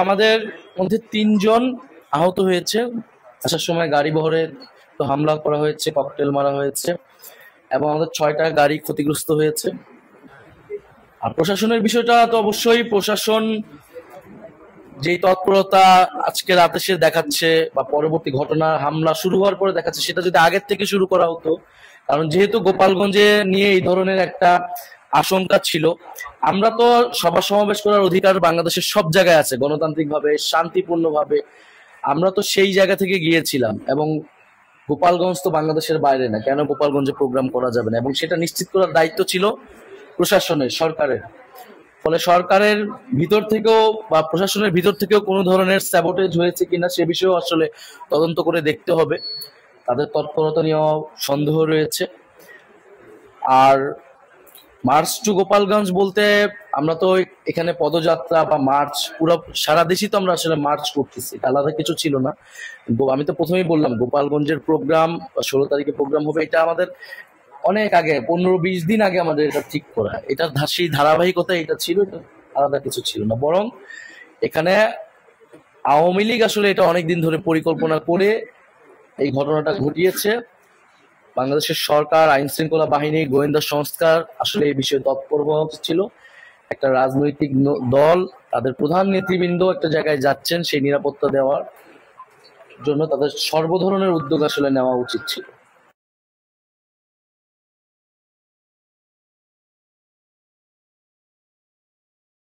আমাদের মধ্যে ৩ জন আহত হয়েছে। আসার সময় গাড়ি বহরে তো হামলা করা হয়েছে, ককটেল মারা হয়েছে এবং আমাদের ৬টা গাড়ি ক্ষতিগ্রস্ত হয়েছে। আর প্রশাসনের বিষয়টা তো অবশ্যই প্রশাসন যেই তৎপরতা আজকে রাতে সে দেখাচ্ছে বা পরবর্তী ঘটনা হামলা শুরু হওয়ার পরে দেখাচ্ছে, সেটা যদি আগের থেকে শুরু করা হতো। কারণ যেহেতু গোপালগঞ্জে নিয়ে এই ধরনের একটা আশঙ্কা ছিল, আমরা তো সভা সমাবেশ করার অধিকার বাংলাদেশের সব জায়গায় আছে, গণতান্ত্রিকভাবে শান্তিপূর্ণভাবে। আমরা তো সেই জায়গা থেকে গিয়েছিলাম এবং গোপালগঞ্জ তো বাংলাদেশের বাইরে না, কেন গোপালগঞ্জে প্রোগ্রাম করা যাবে না, এবং সেটা নিশ্চিত করার দায়িত্ব ছিল প্রশাসনের, সরকারের। ফলে সরকারের ভিতর থেকেও বা প্রশাসনের ভিতর থেকেও কোনো ধরনের স্যাবোটেজ হয়েছে কিনা সে বিষয়েও আসলে তদন্ত করে দেখতে হবে। তাদের তৎপরতা নিয়েও সন্দেহ রয়েছে। আর মার্চ টু গোপালগঞ্জ বলতে আমরা তো এখানে পদযাত্রা বা মার্চ পুরো সারা দেশই তো আমরা আসলে মার্চ করতেছি, আলাদা কিছু ছিল না। আমি তো প্রথমেই বললাম গোপালগঞ্জের প্রোগ্রাম 16 তারিখে প্রোগ্রাম হবে, এটা আমাদের অনেক আগে 15-20 দিন আগে আমাদের এটা ঠিক করা। এটার সেই ধারাবাহিকতা এটা ছিল, এটা আলাদা কিছু ছিল না। বরং এখানে আওয়ামী লীগ আসলে এটা অনেকদিন ধরে পরিকল্পনা করে এই ঘটনাটা ঘটিয়েছে। বাংলাদেশের সরকার, আইন শৃঙ্খলা বাহিনী, গোয়েন্দা সংস্থা আসলে এই বিষয়ে তৎপর হওয়া উচিত ছিল। একটা রাজনৈতিক দল তাদের প্রধান নেতৃবৃন্দ একটা জায়গায় যাচ্ছেন, সেই নিরাপত্তা দেওয়ার জন্য তাদের সর্ব ধরনের উদ্যোগ আসলে নেওয়া উচিত ছিল।